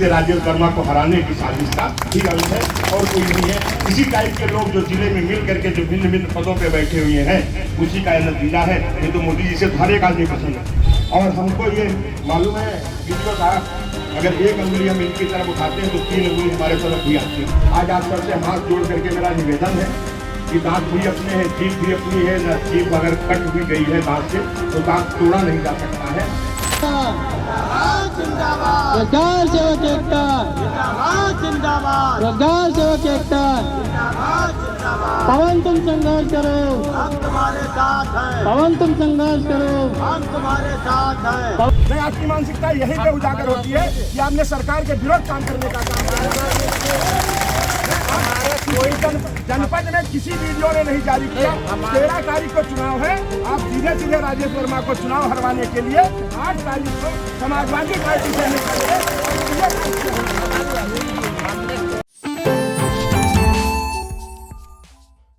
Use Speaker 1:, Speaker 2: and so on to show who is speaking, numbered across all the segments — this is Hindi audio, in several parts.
Speaker 1: से राजेश वर्मा को हराने की साजिश का ही अंश है और कोई नहीं है। इसी टाइप के लोग जो जिले में मिल करके जो भिन्न भिन्न पदों पे बैठे हुए हैं, उसी का नतीजा है। ये तो मोदी जी से हर एक आदमी पसंद है। और हमको ये मालूम है वीडियो का, अगर एक अंगुली हम इनकी तरफ उठाते हैं तो 3 अंगुली हमारे तरफ भी आती है। आज आप सबसे हाथ जोड़ करके मेरा निवेदन है कि दांत भी अपने हैं, जीभ भी अपनी है। न जीभ अगर कट भी गई है दांत से तो दांत तोड़ा नहीं जा सकता है।
Speaker 2: सरकार सेवक एकता, सरकार सेवक एकता। पवन तुम संघर्ष करो,
Speaker 3: हम तुम्हारे साथ हैं,
Speaker 2: पवन तुम संघर्ष करो,
Speaker 3: हम तुम्हारे साथ हैं।
Speaker 1: नहीं, आपकी मानसिकता यहीं पे उजागर होती है कि आपने सरकार के विरोध काम करने का काम किया। कोई जनपद में किसी वीडियो ने नहीं जारी किया। 13 तारीख को चुनाव है, आप सीधे सीधे राजेश वर्मा को चुनाव हरवाने के लिए 8 तारीख को समाजवादी पार्टी से निकले।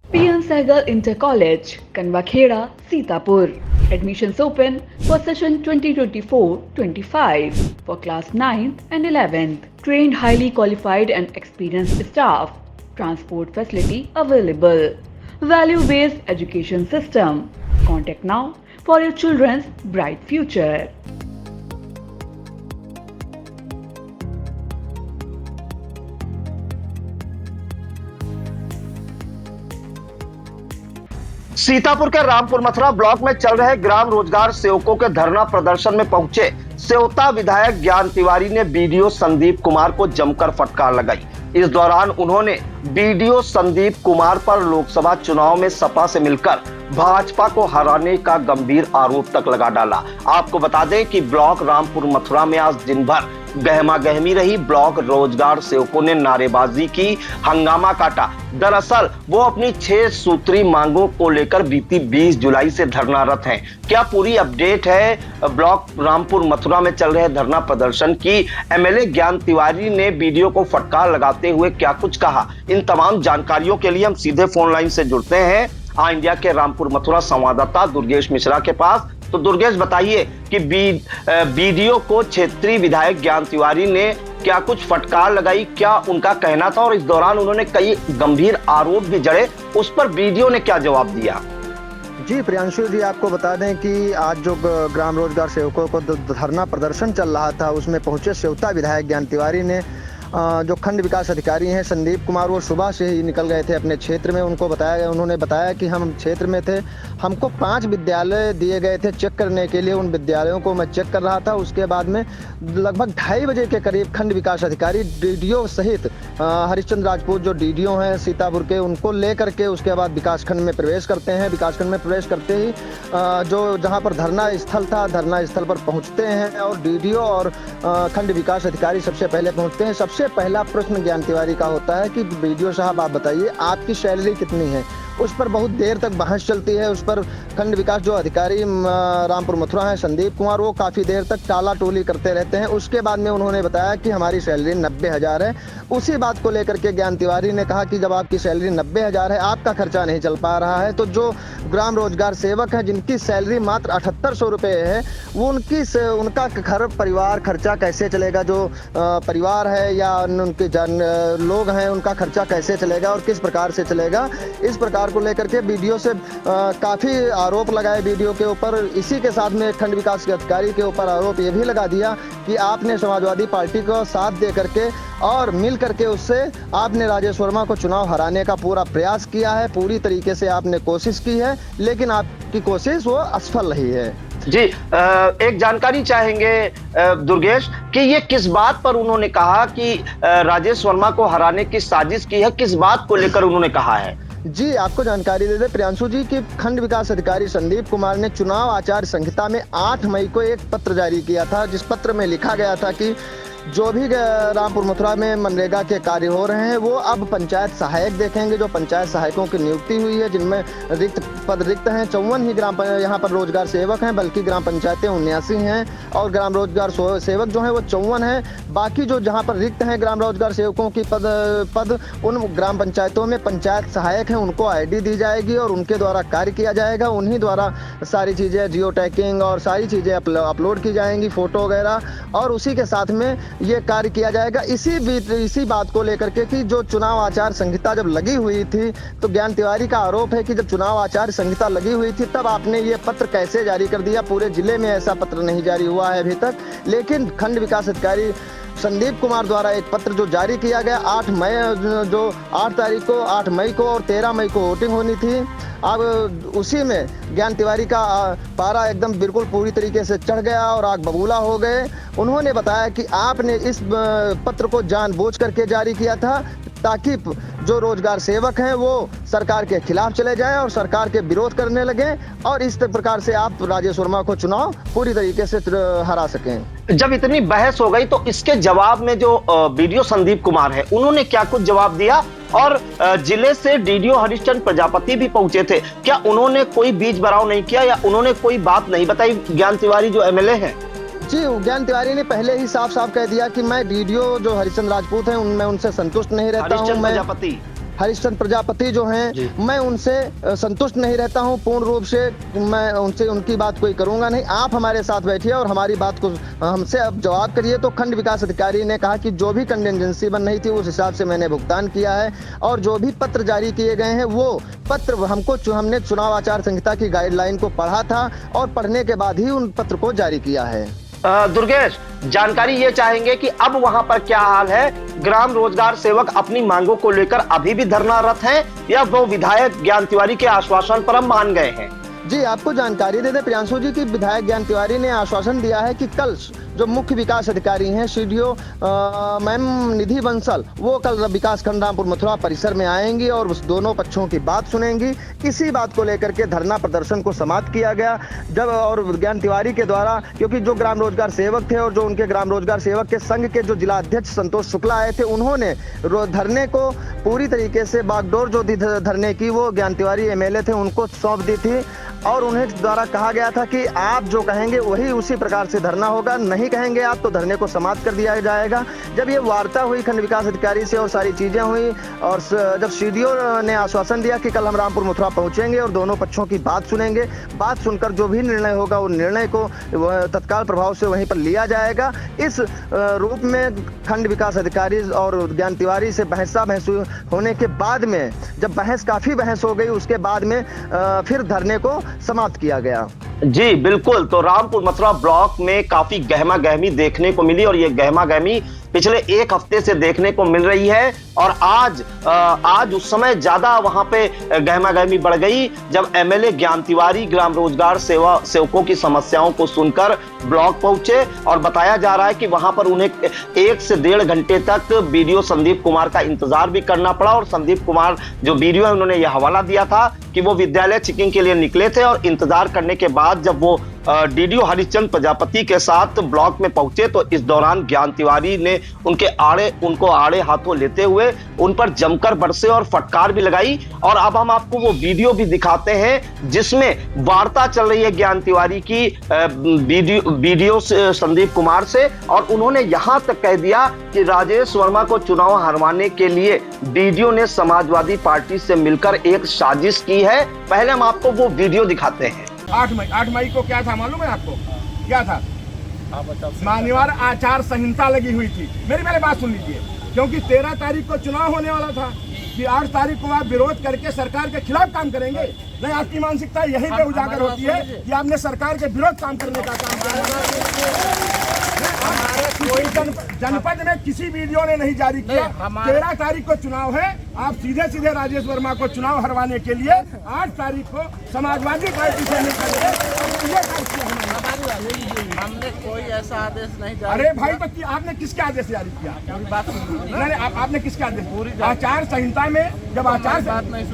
Speaker 4: PM Sehgal Inter College, Kanwakheda, Sitapur. Admissions open for session 2024-25 for class 9th and 11th. Trained, highly qualified and experienced staff. Transport facility available. Value-based education system. Contact now for your children's bright future.
Speaker 5: Sitapur के रामपुर मथुरा ब्लॉक में चल रहे ग्राम रोजगार सेवकों के धरना प्रदर्शन में पहुंचे सेवता विधायक ज्ञान तिवारी ने बीडीओ संदीप कुमार को जमकर फटकार लगाई। इस दौरान उन्होंने बीडीओ संदीप कुमार पर लोकसभा चुनाव में सपा से मिलकर भाजपा को हराने का गंभीर आरोप तक लगा डाला। आपको बता दें कि ब्लॉक रामपुर मथुरा में आज दिन भर गहमा गहमी रही। ब्लॉक रोजगार सेवकों ने नारेबाजी की, हंगामा काटा। दरअसल वो अपनी 6 सूत्री मांगों को लेकर बीती 20 जुलाई से धरनारत हैं। क्या पूरी अपडेट है ब्लॉक रामपुर मथुरा में चल रहे धरना प्रदर्शन की? एमएलए ज्ञान तिवारी ने वीडियो को फटकार लगाते हुए क्या कुछ कहा? इन तमाम जानकारियों के लिए हम सीधे फोन लाइन से जुड़ते हैं इंडिया के रामपुर मथुरा संवाददाता दुर्गेश मिश्रा के पास। तो दुर्गेश, बताइए कि बीडीओ को क्षेत्रीय विधायक ज्ञान तिवारी ने क्या कुछ फटकार लगाई, क्या उनका कहना था और इस दौरान उन्होंने कई गंभीर आरोप भी जड़े, उस पर बीडीओ ने क्या जवाब दिया?
Speaker 6: जी प्रियांशु जी, आपको बता दें कि आज जो ग्राम रोजगार सेवकों को धरना प्रदर्शन चल रहा था उसमें पहुंचे सेवता विधायक ज्ञान तिवारी ने जो खंड विकास अधिकारी हैं संदीप कुमार, वो सुबह से ही निकल गए थे अपने क्षेत्र में। उन्होंने बताया कि हम क्षेत्र में थे, हमको 5 विद्यालय दिए गए थे चेक करने के लिए। उन विद्यालयों को मैं चेक कर रहा था। उसके बाद में लगभग 2:30 बजे के करीब खंड विकास अधिकारी डीडीओ सहित हरिश्चंद्र राजपूत जो डीडीओ हैं सीतापुर के, उनको लेकर के उसके बाद विकासखंड में प्रवेश करते हैं। विकासखंड में प्रवेश करते ही जो जहाँ पर धरना स्थल था, धरना स्थल पर पहुँचते हैं और डीडीओ और खंड विकास अधिकारी सबसे पहले पहुँचते हैं। सबसे पहला प्रश्न ज्ञान तिवारी का होता है कि बीडीओ साहब आप बताइए आपकी सैलरी कितनी है। उस पर बहुत देर तक बहस चलती है। उस पर खंड विकास जो अधिकारी रामपुर मथुरा है संदीप कुमार, वो काफ़ी देर तक टाला टोली करते रहते हैं। उसके बाद में उन्होंने बताया कि हमारी सैलरी 90,000 है। उसी बात को लेकर के ज्ञान तिवारी ने कहा कि जब आपकी सैलरी 90,000 है, आपका खर्चा नहीं चल पा रहा है, तो जो ग्राम रोजगार सेवक हैं जिनकी सैलरी मात्र 7800 रुपये है, वो उनका घर परिवार खर्चा कैसे चलेगा? जो परिवार है या उनके लोग हैं उनका खर्चा कैसे चलेगा और किस प्रकार से चलेगा? इस प्रकार को लेकर के बीडीओ से काफी आरोप लगाए बीडीओ के ऊपर। इसी के साथ में खंड विकास के अधिकारी के ऊपर आरोप ये भी लगा दिया कि आपने समाजवादी पार्टी को साथ दे करके और मिल करके उससे आपने राजेश वर्मा को चुनाव हराने का पूरा प्रयास किया है। पूरी तरीके से आपने कोशिश की है, लेकिन आपकी कोशिश वो असफल रही है।
Speaker 5: जी, एक जानकारी चाहेंगे दुर्गेश कि ये किस बात पर उन्होंने कहा कि राजेश वर्मा को हराने की साजिश की है? किस बात को लेकर उन्होंने कहा है?
Speaker 6: जी, आपको जानकारी दे दे प्रियांशु जी कि खंड विकास अधिकारी संदीप कुमार ने चुनाव आचार संहिता में 8 मई को एक पत्र जारी किया था, जिस पत्र में लिखा गया था कि जो भी रामपुर मथुरा में मनरेगा के कार्य हो रहे हैं वो अब पंचायत सहायक देखेंगे। जो पंचायत सहायकों की नियुक्ति हुई है जिनमें पद रिक्त हैं, 54 ही यहाँ पर रोजगार सेवक हैं, बल्कि ग्राम पंचायतें 79 हैं और ग्राम रोजगार सेवक जो हैं वो 54 हैं। बाकी जो जहाँ पर रिक्त हैं ग्राम रोजगार सेवकों की पद उन ग्राम पंचायतों में पंचायत सहायक हैं, उनको ID दी जाएगी और उनके द्वारा कार्य किया जाएगा। उन्हीं द्वारा सारी चीज़ें जियो टैगिंग और सारी चीज़ें अपलोड की जाएंगी, फोटो वगैरह। और उसी के साथ में ये कार्य किया जाएगा। इसी बात को लेकर के कि जो चुनाव आचार संहिता जब लगी हुई थी, तो ज्ञान तिवारी का आरोप है कि जब चुनाव आचार संहिता लगी हुई थी तब आपने ये पत्र कैसे जारी कर दिया। पूरे जिले में ऐसा पत्र नहीं जारी हुआ है अभी तक, लेकिन खंड विकास अधिकारी संदीप कुमार द्वारा एक पत्र जो जारी किया गया 8 मई को और 13 मई को वोटिंग होनी थी। अब उसी में ज्ञान तिवारी का पारा एकदम बिल्कुल पूरी तरीके से चढ़ गया और आग बबूला हो गए। उन्होंने बताया कि आपने इस पत्र को जानबूझ करके जारी किया था ताकि जो रोजगार सेवक हैं वो सरकार के खिलाफ चले जाएं और सरकार के विरोध करने लगे, और इस प्रकार से आप राजेश वर्मा को चुनाव पूरी तरीके से हरा सकें।
Speaker 5: जब इतनी बहस हो गई तो इसके जवाब में जो बीडीओ संदीप कुमार है उन्होंने क्या कुछ जवाब दिया, और जिले से डीडीओ हरिश्चंद्र प्रजापति भी पहुंचे थे, क्या उन्होंने कोई बीच बराव नहीं किया या उन्होंने कोई बात नहीं बताई ज्ञान तिवारी जो एमएलए हैं?
Speaker 6: जी, ज्ञान तिवारी ने पहले ही साफ साफ कह दिया कि मैं डीडीओ जो हरिश्चंद्र राजपूत हैं उनमें उनसे संतुष्ट नहीं रहता हूं। मैं हरिश्चंद्र प्रजापति जो हैं मैं उनसे संतुष्ट नहीं रहता हूं पूर्ण रूप से, मैं उनसे उनकी बात कोई करूंगा नहीं। आप हमारे साथ बैठिए और हमारी बात को हमसे अब जवाब करिए। तो खंड विकास अधिकारी ने कहा कि जो भी कंटिजेंसी बन रही थी उस हिसाब से मैंने भुगतान किया है, और जो भी पत्र जारी किए गए हैं वो पत्र हमने चुनाव आचार संहिता की गाइडलाइन को पढ़ा था और पढ़ने के बाद ही उन पत्र को जारी किया है।
Speaker 5: दुर्गेश, जानकारी ये चाहेंगे कि अब वहां पर क्या हाल है? ग्राम रोजगार सेवक अपनी मांगों को लेकर अभी भी धरनारत हैं या वो विधायक ज्ञान तिवारी के आश्वासन पर अब मान गए हैं?
Speaker 6: जी, आपको जानकारी दे दें प्रियांशु जी की विधायक ज्ञान तिवारी ने आश्वासन दिया है कि कल जो मुख्य विकास अधिकारी हैं सीडीओ मैम निधि बंसल, वो कल विकास खंड रामपुर मथुरा परिसर में आएंगी और उस दोनों पक्षों की बात सुनेंगी। इसी बात को लेकर के धरना प्रदर्शन को समाप्त किया गया। जब और ज्ञान तिवारी के द्वारा, क्योंकि जो ग्राम रोजगार सेवक थे और जो उनके ग्राम रोजगार सेवक के संघ के जो जिला अध्यक्ष संतोष शुक्ला आए थे, उन्होंने धरने को पूरी तरीके से बागडोर जो धरने की वो ज्ञान तिवारी एमएलए थे उनको सौंप दी थी, और उन्हें द्वारा कहा गया था कि आप जो कहेंगे वही उसी प्रकार से धरना होगा, नहीं कहेंगे आप तो धरने को समाप्त कर दिया जाएगा। जब ये वार्ता हुई खंड विकास अधिकारी से और सारी चीजें हुई, और जब सीडीओ ने आश्वासन दिया कि कल हम रामपुर मथुरा पहुंचेंगे और दोनों पक्षों की बात सुनेंगे, बात सुनकर जो भी निर्णय होगा वो निर्णय को तत्काल प्रभाव से वहीं पर लिया जाएगा। इस रूप में खंड विकास अधिकारी और ज्ञान तिवारी से बहस होने के बाद में, जब काफी बहस हो गई, उसके बाद में फिर धरने को समाप्त किया गया।
Speaker 5: जी बिल्कुल, तो रामपुर मथुरा ब्लॉक में काफी गहमा गहमी देखने को मिली, और ये गहमा गहमी पिछले एक हफ्ते से देखने को मिल रही है, और आज उस समय ज्यादा वहां पे गहमा गहमी बढ़ गई जब एमएलए ज्ञान तिवारी ग्राम रोजगार सेवकों की समस्याओं को सुनकर ब्लॉक पहुंचे, और बताया जा रहा है कि वहां पर उन्हें 1 से 1.5 घंटे तक बीडीओ संदीप कुमार का इंतजार भी करना पड़ा। और संदीप कुमार जो बीडीओ है उन्होंने यह हवाला दिया था कि वो विद्यालय चेकिंग के लिए निकले थे, और इंतजार करने के बाद जब वो डीडीओ हरिश्चंद्र प्रजापति के साथ ब्लॉक में पहुंचे तो इस दौरान ज्ञान तिवारी ने उनको आड़े हाथों लेते हुए उन पर जमकर बरसे और फटकार भी लगाई। और अब हम आपको वो वीडियो भी दिखाते हैं जिसमें वार्ता चल रही है ज्ञान तिवारी की बीडीओ संदीप कुमार से, और उन्होंने यहां तक कह दिया कि राजेश वर्मा को चुनाव हरवाने के लिए डीडीओ ने समाजवादी पार्टी से मिलकर एक साजिश की है। पहले हम आपको वो वीडियो दिखाते हैं।
Speaker 1: 8 मई को क्या था मालूम है आपको? क्या था? मान्यवर आचार संहिता लगी हुई थी। मेरी बात सुन लीजिए, क्योंकि 13 तारीख को चुनाव होने वाला था कि 8 तारीख को आप विरोध करके सरकार के खिलाफ काम करेंगे। नहीं, आपकी मानसिकता यहीं पे उजागर होती है कि आपने सरकार के विरोध काम करने का काम किया। कोई जनपद में किसी वीडियो ने नहीं जारी किया। 13 तारीख को चुनाव है, आप सीधे सीधे राजेश वर्मा को चुनाव हरवाने के लिए 8 तारीख को समाजवादी पार्टी से
Speaker 3: हमने कोई ऐसा आदेश नहीं जारी।
Speaker 1: अरे भाई, तो आपने किसके आदेश जारी किया? नहीं, आपने किसके आदेश? आचार संहिता में जब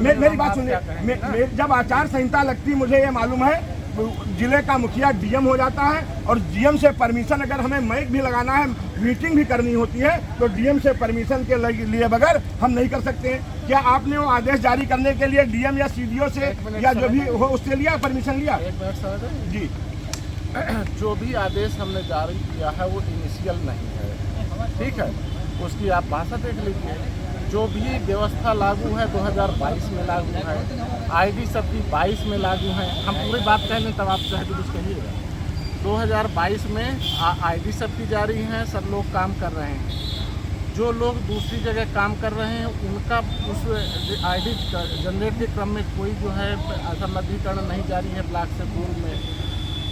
Speaker 1: मेरी बात सुनिए, जब आचार संहिता लगती मुझे ये मालूम है जिले का मुखिया डीएम हो जाता है, और डीएम से परमिशन अगर हमें माइक भी लगाना है, मीटिंग भी करनी होती है, तो डीएम से परमिशन के लिए बगैर हम नहीं कर सकते हैं। क्या आपने वो आदेश जारी करने के लिए डीएम या सीडीओ से या जो भी हो उससे लिया, परमिशन लिया? जी,
Speaker 3: जो भी आदेश हमने जारी किया है वो इनिशियल नहीं है, ठीक है? उसकी आप भाषा देख लीजिए। जो भी व्यवस्था लागू है 2022 में लागू है, आईडी सबकी 22 में लागू है। हम पूरी बात कह लें तब आप चाहे तो कुछ कहिएगा। 2022 में आईडी सबकी जारी हैं, सब लोग काम कर रहे हैं। जो लोग दूसरी जगह काम कर रहे हैं उनका उस आईडी जनरेट के क्रम में कोई जो है असंबद्धीकरण नहीं जारी है ब्लॉक से पूर्व में।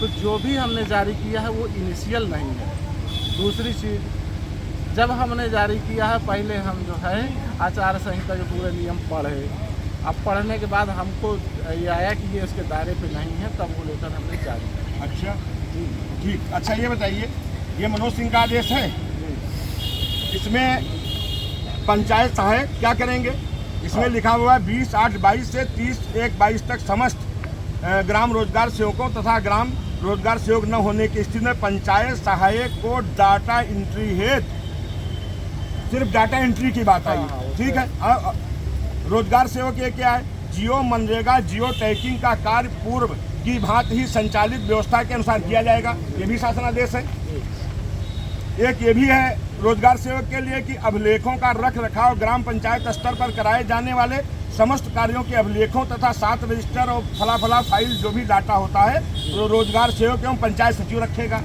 Speaker 3: तो जो भी हमने जारी किया है वो इनिशियल नहीं है। दूसरी चीज़, जब हमने जारी किया है पहले हम जो है आचार संहिता के पूरे नियम पढ़े। अब पढ़ने के बाद हमको ये आया कि ये इसके दायरे पे नहीं है, तब वो लेकर हमने जारी किया।
Speaker 1: अच्छा ठीक। अच्छा ये बताइए, ये मनोज सिंह का आदेश है, इसमें पंचायत सहायक क्या करेंगे? इसमें लिखा हुआ है 20/8/22 से 30/1/22 तक समस्त ग्राम रोजगार सेवकों तथा ग्राम रोजगार सेवक न होने की स्थिति में पंचायत सहायक को डाटा एंट्री हेतु, सिर्फ डाटा एंट्री की बात आई, ठीक है। रोजगार सेवक ये क्या है? जियो मनरेगा जियो टैगिंग का कार्य पूर्व की भांति ही संचालित व्यवस्था के अनुसार किया जाएगा, ये भी शासनादेश है। एक ये भी है रोजगार सेवक के लिए कि अभिलेखों का रख रखाव ग्राम पंचायत स्तर पर कराए जाने वाले समस्त कार्यों के अभिलेखों तथा 7 रजिस्टर और फला फाइल जो भी डाटा होता है तो रोजगार सेवक एवं पंचायत सचिव रखेगा,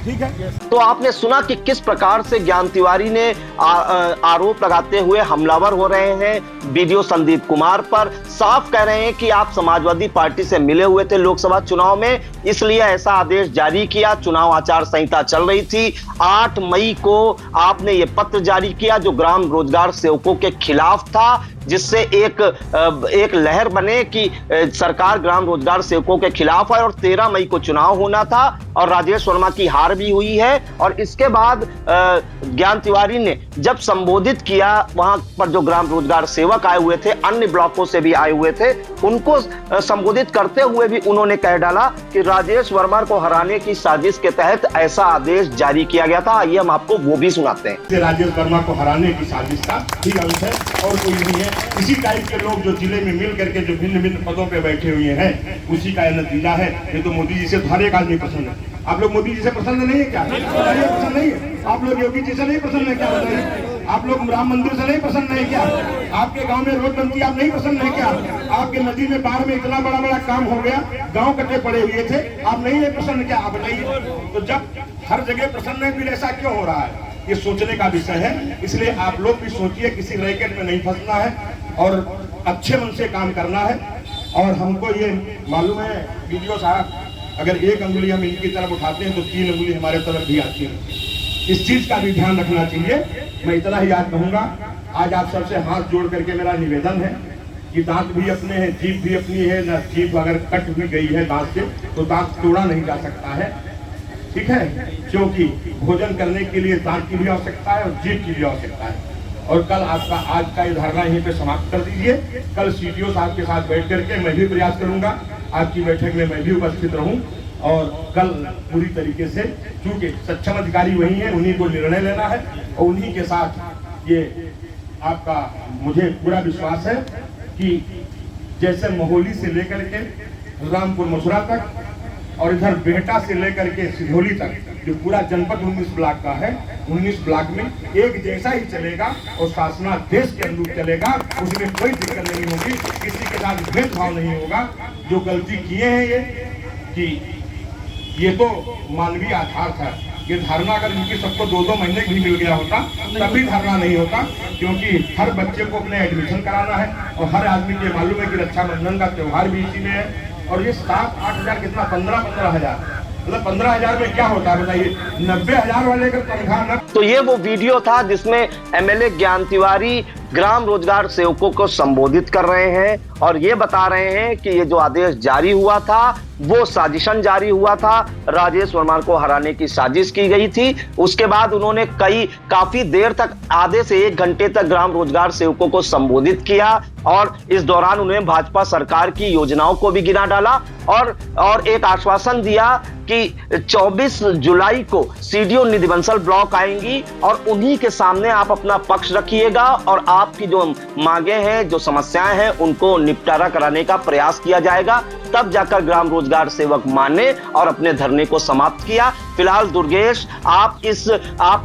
Speaker 1: ठीक है।
Speaker 5: तो आपने सुना कि किस प्रकार से ज्ञान तिवारी ने आरोप लगाते हुए हमलावर हो रहे हैं बीडीओ संदीप कुमार पर। साफ कह रहे हैं कि आप समाजवादी पार्टी से मिले हुए थे लोकसभा चुनाव में, इसलिए ऐसा आदेश जारी किया। चुनाव आचार संहिता चल रही थी, 8 मई को आपने ये पत्र जारी किया जो ग्राम रोजगार सेवकों के खिलाफ था, जिससे एक लहर बने कि सरकार ग्राम रोजगार सेवकों के खिलाफ है। और 13 मई को चुनाव होना था और राजेश वर्मा की हार भी हुई है। और इसके बाद ज्ञान तिवारी ने जब संबोधित किया, वहां पर जो ग्राम रोजगार सेवक आए हुए थे, अन्य ब्लॉकों से भी आए हुए थे, उनको संबोधित करते हुए भी उन्होंने कह डाला कि राजेश वर्मा को हराने की साजिश के तहत ऐसा आदेश जारी किया गया था। आइए हम आपको वो भी सुनाते हैं।
Speaker 1: राजेश वर्मा को हराने की साजिश का ही अंश है और कोई नहीं है। इसी टाइप के लोग जो जिले में मिल करके जो भिन्न भिन्न पदों पे बैठे हुए हैं, उसी का नतीजा है। ये तो मोदी जी से हर एक आदमी पसंद है। आप लोग मोदी जी से पसंद नहीं है क्या? पसंद नहीं है? आप लोग योगी जी से नहीं पसंद है क्या? बताइए। आप लोग राम मंदिर से नहीं पसंद है क्या? आपके गांव में रोड बनती आप नहीं पसंद है क्या? आपके नदी में बाढ़ में इतना बड़ा बड़ा काम हो गया, गांव कटे पड़े हुए थे, आप नहीं है पसंद क्या? आप बताइए। तो जब हर जगह प्रसन्न है फिर ऐसा क्यों हो रहा है? ये सोचने का विषय है। इसलिए आप लोग भी सोचिए, किसी रैकेट में नहीं फंसना है और अच्छे मन से काम करना है। और हमको ये मालूम है वीडियो साहब, अगर एक अंगुली हम इनकी तरफ उठाते हैं तो 3 अंगुली हमारे तरफ भी आती है। इस चीज का भी ध्यान रखना चाहिए। मैं इतना ही याद कहूंगा, आज आप सबसे हाथ जोड़ करके मेरा निवेदन है कि दांत भी अपने हैं, जीभ भी अपनी है ना। जीभ अगर कट भी गई है दांत से तो दांत तोड़ा नहीं जा सकता है, ठीक है, क्योंकि भोजन करने के लिए दांत की भी आवश्यकता है और जीभ की भी आवश्यकता है। और कल आपका आज का ये धरना यहीं पे समाप्त कर दीजिए। कल सीडीओ साहब के साथ बैठ करके मैं भी प्रयास करूंगा, आपकी बैठक में मैं भी उपस्थित रहूं और कल पूरी तरीके से, क्योंकि सक्षम अधिकारी वही है, उन्हीं को निर्णय लेना है और उन्हीं के साथ ये आपका मुझे पूरा विश्वास है कि जैसे मोहाली से लेकर के रामपुर मथुरा तक और इधर बेहटा से लेकर के सिधौली तक जो पूरा जनपद 19 ब्लॉक का है, 19 ब्लॉक में एक जैसा ही चलेगा और शासनादेश के अनुरूप चलेगा। उसमें कोई दिक्कत नहीं होगी, किसी के साथ भेदभाव नहीं होगा। जो गलती किए हैं ये कि ये तो मानवीय आधार था। ये धारणा अगर इनकी सबको 2-2 महीने भी मिल गया होता तब भी धारणा नहीं होता, क्योंकि हर बच्चे को अपने एडमिशन कराना है और हर आदमी के मालूम है कि रक्षाबंधन का त्योहार भी इसी में है। और ये 7-8 हजार कितना 15 हजार, मतलब 15 हजार में क्या होता है बताइए? 90 हजार वाले का तनख्वाह न।
Speaker 5: तो ये वो वीडियो था जिसमें एमएलए ज्ञान तिवारी ग्राम रोजगार सेवकों को संबोधित कर रहे हैं और ये बता रहे हैं कि ये जो आदेश जारी हुआ था वो साजिशन जारी हुआ था, राजेश वर्मा को हराने की साजिश की गई थी। उसके बाद उन्होंने काफी देर तक, आधे से 1 घंटे तक ग्राम रोजगार सेवकों को संबोधित किया और इस दौरान उन्होंने भाजपा सरकार की योजनाओं को भी गिना डाला और एक आश्वासन दिया कि 24 जुलाई को सीडीओ निधि बंसल ब्लॉक आएंगी और उन्हीं के सामने आप अपना पक्ष रखिएगा और आपकी जो मांगे हैं, जो समस्याएं हैं, उनको निपटारा कराने का प्रयास किया जाएगा। तब जाकर ग्राम रोजगार सेवक माने और अपने धरने को समाप्त किया। फिलहाल दुर्गेश, आप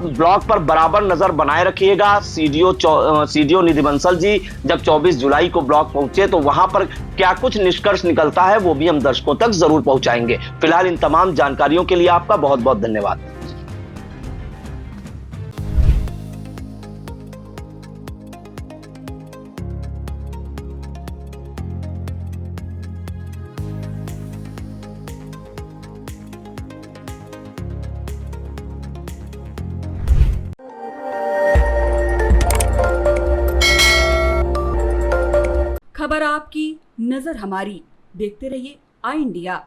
Speaker 5: ब्लॉक पर बराबर नजर बनाए रखिएगा। सीडीओ निधि बंसल जी जब 24 जुलाई को ब्लॉक पहुंचे तो वहां पर क्या कुछ निष्कर्ष निकलता है वो भी हम दर्शकों तक जरूर पहुंचाएंगे। फिलहाल इन तमाम जानकारियों के लिए आपका बहुत बहुत धन्यवाद।
Speaker 7: खबर आपकी, नजर हमारी। देखते रहिए आई इंडिया।